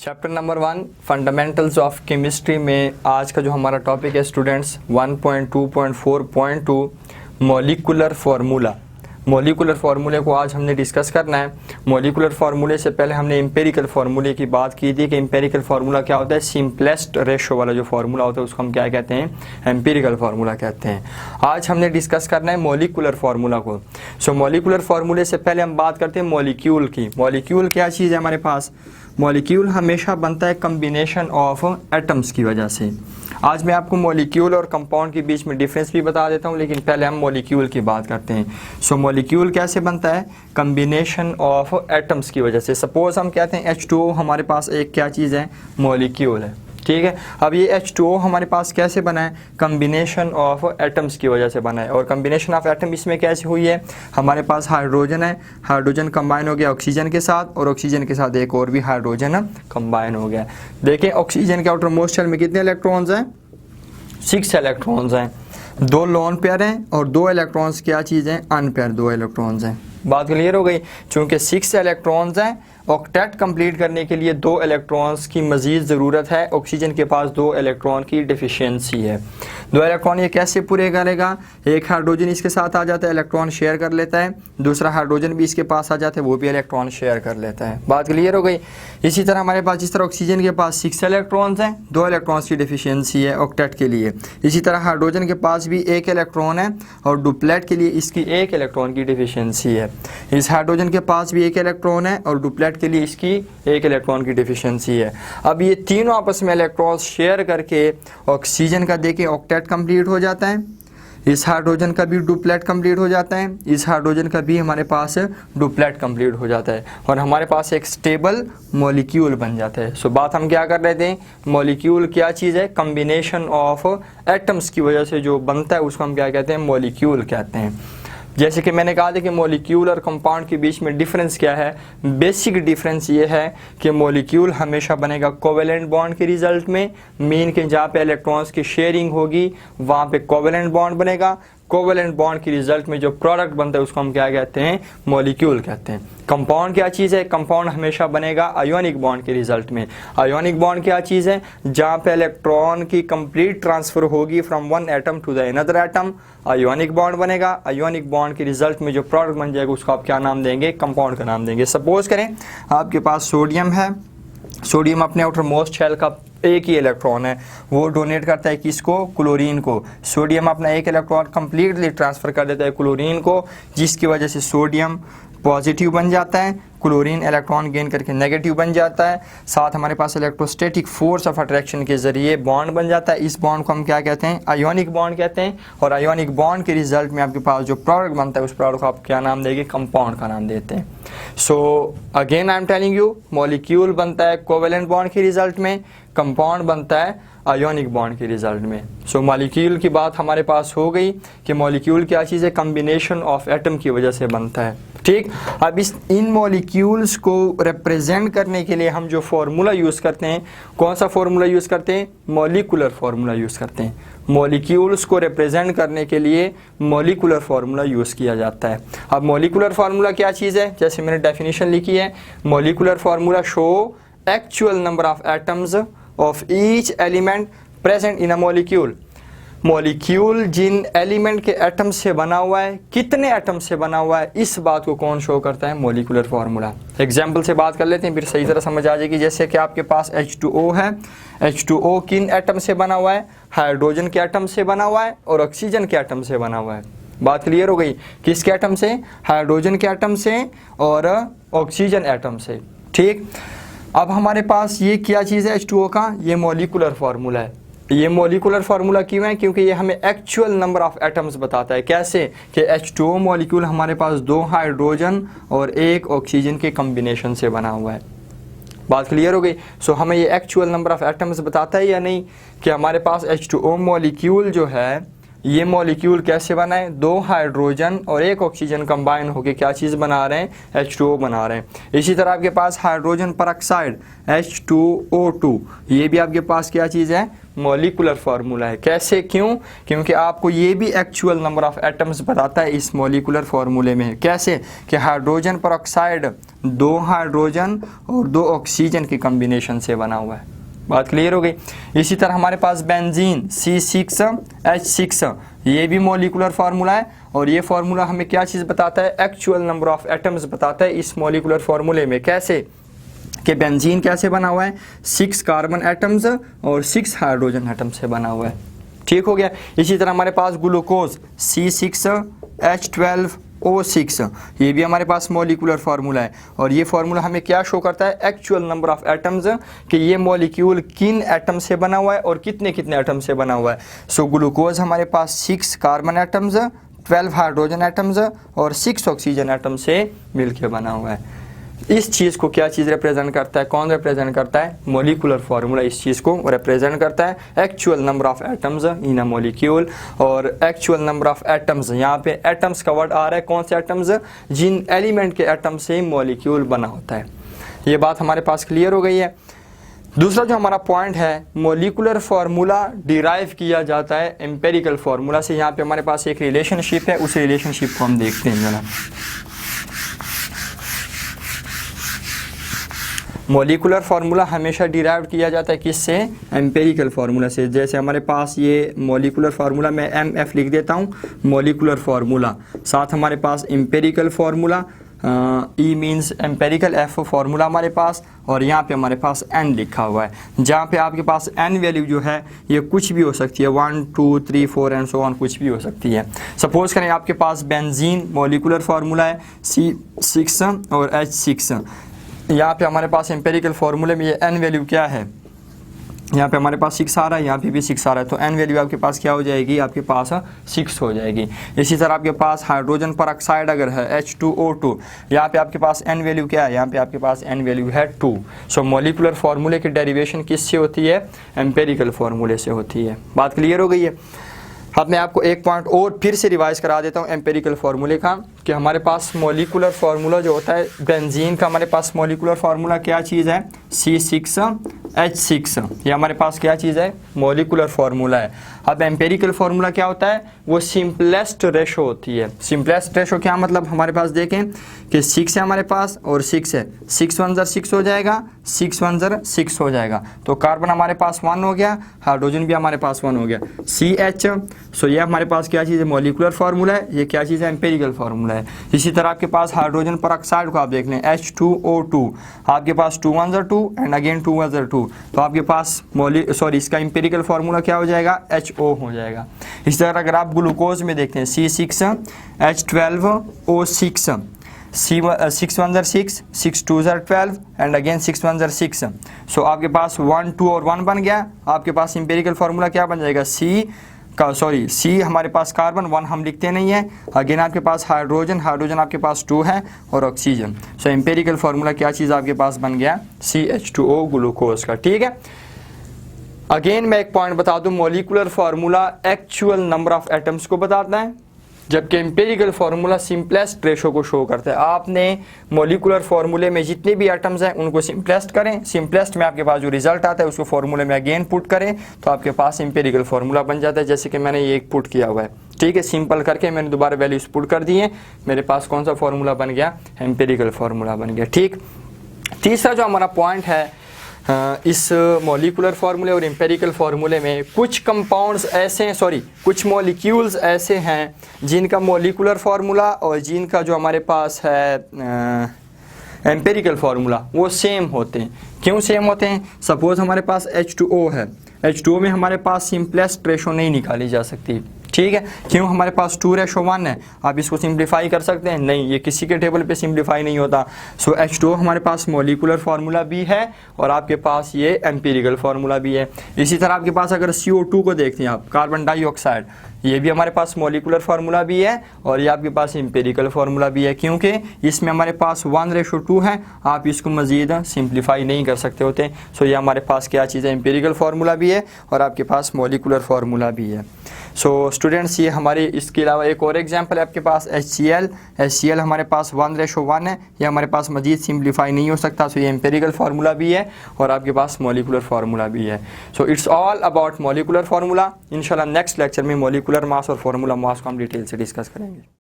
Chapter number 1 fundamentals of chemistry में आज का जो हमारा टॉपिक है स्टूडेंट्स 1.2.4.2 मॉलिक्यूलर फार्मूला। मॉलिक्यूलर फार्मूले को आज हमने डिस्कस करना है। मॉलिक्यूलर फार्मूले से पहले हमने एम्पेरिकल फार्मूले की बात की थी कि एम्पेरिकल फार्मूला क्या होता है। सिंपलेस्ट रेशो वाला जो फार्मूला होता है उसको हम क्या कहते हैं, एम्पेरिकल फार्मूला कहते हैं। आज हमने डिस्कस करना है मॉलिक्यूलर फार्मूला को। सो मॉलिक्यूलर फार्मूले से पहले हम बात करते हैं मॉलिक्यूल की। मॉलिक्यूल क्या चीज़ है हमारे पास? मॉलिक्यूल हमेशा बनता है कम्बिनेशन ऑफ एटम्स की वजह से। आज मैं आपको मॉलिक्यूल और कंपाउंड के बीच में डिफरेंस भी बता देता हूँ, लेकिन पहले हम मॉलिक्यूल की बात करते हैं। सो मॉलिक्यूल कैसे बनता है? कम्बिनेशन ऑफ एटम्स की वजह से। सपोज हम कहते हैं H2O हमारे पास एक क्या चीज़ है, मॉलिक्यूल है, ठीक है। अब ये H2O हमारे पास कैसे बना है? कम्बिनेशन ऑफ एटम्स की वजह से बना है। और कम्बिनेशन ऑफ एटम इसमें कैसे हुई है? हमारे पास हाइड्रोजन है, हाइड्रोजन कंबाइन हो गया ऑक्सीजन के साथ, और ऑक्सीजन के साथ एक और भी हाइड्रोजन कंबाइन हो गया। देखें ऑक्सीजन के आउटर मोस्ट शेल में कितने इलेक्ट्रॉन्स हैं? 6 इलेक्ट्रॉन्स हैं। 2 लोन पेयर हैं और 2 इलेक्ट्रॉन्स क्या चीज़ हैं? अनपेयर 2 इलेक्ट्रॉन्स हैं। बात क्लियर हो गई? चूँकि 6 इलेक्ट्रॉन्स हैं, ऑक्टेट कंप्लीट करने के लिए 2 इलेक्ट्रॉन्स की मज़ीद ज़रूरत है। ऑक्सीजन के पास 2 इलेक्ट्रॉन की डिफिशियंसी है। 2 इलेक्ट्रॉन ये कैसे पूरे करेगा? एक हाइड्रोजन इसके साथ आ जाता है, इलेक्ट्रॉन शेयर कर लेता है, दूसरा हाइड्रोजन भी इसके पास आ जाता है, वो भी इलेक्ट्रॉन शेयर कर लेता है। बात क्लियर हो गई? इसी तरह हमारे पास जिस तरह ऑक्सीजन के पास 6 इलेक्ट्रॉन्स हैं, 2 इलेक्ट्रॉन्स की डिफिशियंसी है ऑक्टेट के लिए। इसी तरह हाइड्रोजन के पास भी 1 इलेक्ट्रॉन है और डुप्लेट के लिए इसकी 1 इलेक्ट्रॉन की डिफिशियंसी है। इस हाइड्रोजन के पास भी 1 इलेक्ट्रॉन है और डुप्लेट के लिए इसकी 1 इलेक्ट्रॉन की डिफिशियंसी है। अब ये तीनों आपस में इलेक्ट्रॉन्स शेयर करके ऑक्सीजन का देखें ऑक्टेट कंप्लीट हो जाता है, इस हाइड्रोजन का भी डुप्लेट कंप्लीट हो जाता है, इस हाइड्रोजन का भी हमारे पास डुप्लेट कंप्लीट हो जाता है, और हमारे पास एक स्टेबल मॉलिक्यूल बन जाता है। सो बात हम क्या कर रहे थे? मॉलिक्यूल क्या चीज़ है? कम्बिनेशन ऑफ एटम्स की वजह से जो बनता है उसको हम क्या कहते हैं? मॉलिक्यूल कहते हैं। जैसे कि मैंने कहा था कि मॉलिक्यूल और कंपाउंड के बीच में डिफरेंस क्या है? बेसिक डिफरेंस ये है कि मॉलिक्यूल हमेशा बनेगा कोवेलेंट बॉन्ड के रिजल्ट में। मीन के जहाँ पे इलेक्ट्रॉन्स की शेयरिंग होगी वहाँ पे कोवेलेंट बॉन्ड बनेगा। कोवेलेंट बॉन्ड के रिजल्ट में जो प्रोडक्ट बनता है उसको हम क्या कहते हैं? मॉलिक्यूल कहते हैं। कंपाउंड क्या चीज़ है? कंपाउंड हमेशा बनेगा आयोनिक बॉन्ड के रिजल्ट में। आयोनिक बॉन्ड क्या चीज़ है? जहाँ पे इलेक्ट्रॉन की कंप्लीट ट्रांसफर होगी from one atom to the another atom, ionic bond बनेगा। आयोनिक बॉन्ड के रिजल्ट में जो प्रोडक्ट बन जाएगा उसको आप क्या नाम देंगे? कंपाउंड का नाम देंगे। सपोज करें आपके पास सोडियम है, सोडियम अपने आउटर मोस्ट शेल का एक ही इलेक्ट्रॉन है, वो डोनेट करता है किसको? क्लोरीन को। सोडियम अपना एक इलेक्ट्रॉन कंप्लीटली ट्रांसफ़र कर देता है क्लोरीन को, जिसकी वजह से सोडियम पॉजिटिव बन जाता है, क्लोरीन इलेक्ट्रॉन गेन करके नेगेटिव बन जाता है। साथ हमारे पास इलेक्ट्रोस्टैटिक फोर्स ऑफ अट्रैक्शन के ज़रिए बॉन्ड बन जाता है। इस बॉन्ड को हम क्या कहते हैं? आयोनिक बॉन्ड कहते हैं। और आयोनिक बॉन्ड के रिजल्ट में आपके पास जो प्रोडक्ट बनता है उस प्रोडक्ट को आप क्या नाम देंगे? कंपाउंड का नाम देते हैं। So again I am telling you, molecule बनता है कोवेलेंट बॉन्ड के रिजल्ट में, कंपाउंड बनता है आयोनिक बॉन्ड के रिजल्ट में। सो मॉलिक्यूल की बात हमारे पास हो गई कि मॉलिक्यूल क्या चीज़ है? कम्बिनेशन ऑफ एटम की वजह से बनता है, ठीक। अब इन मॉलिक्यूल्स को रिप्रेजेंट करने के लिए हम जो फार्मूला यूज़ करते हैं, कौन सा फार्मूला यूज़ करते हैं? मॉलिक्यूलर फार्मूला यूज़ करते हैं। मॉलिक्यूल्स को रिप्रेजेंट करने के लिए मॉलिक्यूलर फार्मूला यूज़ किया जाता है। अब मॉलिक्यूलर फार्मूला क्या चीज़ है? जैसे मैंने डेफिनेशन लिखी है, molecular formula show actual number of atoms of each element present in a molecule. Molecule जिन एलिमेंट के एटम से बना हुआ है, कितने एटम से बना हुआ है, इस बात को कौन शो करता है? Molecular formula. एग्जाम्पल से बात कर लेते हैं, फिर सही तरह समझ आ जाएगी। जैसे कि आपके पास H2O है, H2O किन एटम से बना हुआ है? हाइड्रोजन के एटम से बना हुआ है और ऑक्सीजन के एटम से बना हुआ है। बात क्लियर हो गई? किसके एटम से? हाइड्रोजन के एटम से और ऑक्सीजन एटम से, ठीक। अब हमारे पास ये क्या चीज़ है H2O का? ये मॉलिक्यूलर फार्मूला है। ये मॉलिक्यूलर फार्मूला क्यों है? क्योंकि ये हमें एक्चुअल नंबर ऑफ एटम्स बताता है। कैसे? कि H2O मॉलिक्यूल हमारे पास 2 हाइड्रोजन और 1 ऑक्सीजन के कम्बिनेशन से बना हुआ है। बात क्लियर हो गई? सो हमें ये एक्चुअल नंबर ऑफ एटम्स बताता है या नहीं? कि हमारे पास H2O मॉलिक्यूल जो है ये मॉलिक्यूल कैसे बना है, 2 हाइड्रोजन और 1 ऑक्सीजन कंबाइन होकर क्या चीज़ बना रहे हैं, H2O बना रहे हैं। इसी तरह आपके पास हाइड्रोजन परऑक्साइड H2O2, ये भी आपके पास क्या चीज़ है, मॉलिक्यूलर फार्मूला है। कैसे, क्यों, क्योंकि आपको ये भी एक्चुअल नंबर ऑफ एटम्स बताता है इस मॉलिक्यूलर फार्मूले में। कैसे कि हाइड्रोजन परऑक्साइड 2 हाइड्रोजन और 2 ऑक्सीजन के कॉम्बिनेशन से बना हुआ है। बात क्लियर हो गई। इसी तरह हमारे पास बेंजीन C6H6, ये भी मॉलिक्यूलर फार्मूला है और ये फार्मूला हमें क्या चीज़ बताता है, एक्चुअल नंबर ऑफ एटम्स बताता है इस मॉलिक्यूलर फार्मूले में। कैसे कि बेंजीन कैसे बना हुआ है, 6 कार्बन एटम्स और 6 हाइड्रोजन एटम से बना हुआ है। ठीक हो गया। इसी तरह हमारे पास ग्लूकोज C6H12O6, ये भी हमारे पास मॉलिक्यूलर फार्मूला है और ये फार्मूला हमें क्या शो करता है, एक्चुअल नंबर ऑफ एटम्स, कि ये मॉलिक्यूल किन एटम से बना हुआ है और कितने कितने एटम से बना हुआ है। सो ग्लूकोज हमारे पास 6 कार्बन एटम्स, 12 हाइड्रोजन एटम्स और 6 ऑक्सीजन एटम से मिलकर बना हुआ है। इस चीज़ को क्या चीज़ रिप्रेजेंट करता है, कौन रिप्रेजेंट करता है, मॉलिक्यूलर फार्मूला इस चीज़ को रिप्रेजेंट करता है, actual number of atoms in a molecule. और एक्चुअल नंबर ऑफ एटम्स, यहाँ पे एटम्स का वर्ड आ रहा है, कौन से एटम्स, जिन एलिमेंट के एटम से मॉलिक्यूल बना होता है। ये बात हमारे पास क्लियर हो गई है। दूसरा जो हमारा पॉइंट है, मॉलिक्यूलर फार्मूला डिराइव किया जाता है एम्पेरिकल फार्मूला से। यहाँ पे हमारे पास एक रिलेशनशिप है, उस रिलेशनशिप को हम देखते हैं जरा। मॉलिक्यूलर फार्मूला हमेशा डिराइव किया जाता है किससे, एम्पेरिकल फार्मूला से। जैसे हमारे पास ये मॉलिक्यूलर फार्मूला, मैं MF लिख देता हूँ, मॉलिक्यूलर फार्मूला, साथ हमारे पास empirical formula, E means empirical, F formula हमारे पास, और यहाँ पे हमारे पास N लिखा हुआ है, जहाँ पे आपके पास N वैल्यू जो है ये कुछ भी हो सकती है, 1 2 3 4 एंड सो ऑन, कुछ भी हो सकती है। सपोज करें आपके पास बेंजीन मॉलिक्यूलर फार्मूला है C6 और H6, यहाँ पे हमारे पास एम्पेरिकल फार्मूले में ये N वैल्यू क्या है, यहाँ पे हमारे पास 6 आ रहा है, यहाँ पे भी 6 आ रहा है, तो N वैल्यू आपके पास क्या हो जाएगी, आपके पास 6 हो जाएगी। इसी तरह आपके पास हाइड्रोजन परऑक्साइड अगर है H2O2, यहाँ पे आपके पास N वैल्यू क्या है, यहाँ पे आपके पास N वैल्यू है 2। सो मॉलिक्यूलर फार्मूले की डेरिवेशन किससे होती है, एम्पेरिकल फार्मूले से होती है। बात क्लियर हो गई है। अब मैं आपको एक पॉइंट और फिर से रिवाइज करा देता हूँ एम्पेरिकल फार्मूले का, कि हमारे पास मॉलिक्यूलर फार्मूला जो होता है बेंजीन का, हमारे पास मॉलिक्यूलर फार्मूला क्या चीज़ है, C6H6, ये हमारे पास क्या चीज़ है, मॉलिक्यूलर फार्मूला है। अब एम्पेरिकल फार्मूला क्या होता है, वो सिंपलेस्ट रेशो होती है। सिंपलेस्ट रेशो क्या मतलब, हमारे पास देखें कि 6 है हमारे पास और 6 है, 6 1 6 हो जाएगा, 6 1 6 हो जाएगा, तो कार्बन हमारे पास 1 हो गया, हाइड्रोजन भी हमारे पास 1 हो गया, CH। सो ये हमारे पास क्या चीज़ है, मॉलिक्यूलर फार्मूला है, ये क्या चीज़ है, एम्पेरिकल फार्मूला है। इसी तरह आपके पास हाइड्रोजन परऑक्साइड को आप देख लें, H2O2, आपके पास 2 1 2 एंड अगेन 2 1 2, तो आपके पास इसका एम्पेरिकल फार्मूला क्या हो जाएगा, HO हो जाएगा। इसी तरह अगर आप ग्लूकोज में देखते हैं C6H12O6, 6 1 6, 6 2 12 एंड अगेन 6 1 6, सो आपके पास 1 2 और 1 बन गया। आपके पास एम्पेरिकल फार्मूला क्या बन जाएगा, C हमारे पास कार्बन 1 हम लिखते नहीं है, अगेन आपके पास हाइड्रोजन आपके पास 2 है और ऑक्सीजन। सो एम्पेरिकल फार्मूला क्या चीज़ आपके पास बन गया, CH2O ग्लूकोज का। ठीक है। अगेन मैं एक पॉइंट बता दूं, molecular formula actual number of atoms को बताता है, जबकि एम्पेरिकल फार्मूला सिंपलेस्ट रेशो को शो करता है। आपने मॉलिक्यूलर फार्मूले में जितने भी एटम्स हैं उनको सिंपलेस्ट करें, सिंपलेस्ट में आपके पास जो रिजल्ट आता है उसको फार्मूले में अगेन पुट करें, तो आपके पास एम्पेरिकल फार्मूला बन जाता है। जैसे कि मैंने ये एक पुट किया हुआ है, ठीक है, सिंपल करके मैंने दोबारा वैल्यूज पुट कर दी है, मेरे पास कौन सा फार्मूला बन गया, एम्पेरिकल फार्मूला बन गया। ठीक। तीसरा जो हमारा पॉइंट है, इस मॉलिक्यूलर फार्मूले और एम्पेरिकल फार्मूले में कुछ कंपाउंड्स ऐसे हैं, कुछ मॉलिक्यूल्स ऐसे हैं जिनका मॉलिक्यूलर फार्मूला और जिनका जो हमारे पास है एम्पेरिकल फार्मूला वो सेम होते हैं। क्यों सेम होते हैं, सपोज हमारे पास H2O है, H2O में हमारे पास सिंपलेस्ट रेशो नहीं निकाली जा सकती, ठीक है, क्यों, हमारे पास 2:1 है। आप इसको सिंप्लीफाई कर सकते हैं, नहीं, ये किसी के टेबल पे सिंप्लीफाई नहीं होता। सो H2O हमारे पास मॉलिक्यूलर फार्मूला भी है और आपके पास ये एम्पिरिकल फार्मूला भी है। इसी तरह आपके पास अगर CO2 को देखते हैं आप, कार्बन डाइऑक्साइड, ये भी हमारे पास मॉलिक्यूलर फार्मूला भी है और ये आपके पास एम्पिरिकल फार्मूला भी है, क्योंकि इसमें हमारे पास 1:2 है, आप इसको मज़ीद सिंप्लीफाई नहीं कर सकते होते। सो ये हमारे पास क्या चीज़ है, एम्पिरिकल फार्मूला भी है और आपके पास मॉलिक्यूलर फार्मूला भी है। सो स्टूडेंट्स ये हमारी, इसके अलावा एक और एग्जांपल है आपके पास HCl हमारे पास 1:1 है, ये हमारे पास मजीद सिंप्लीफाई नहीं हो सकता। सो ये एम्पेरिकल फार्मूला भी है और आपके पास मॉलिकुलर फार्मूला भी है। So it's all about molecular formula. इंशाल्लाह नेक्स्ट लेक्चर में मॉलिकुलर मास और फार्मूला मास को हम डिटेल से डिस्कस करेंगे।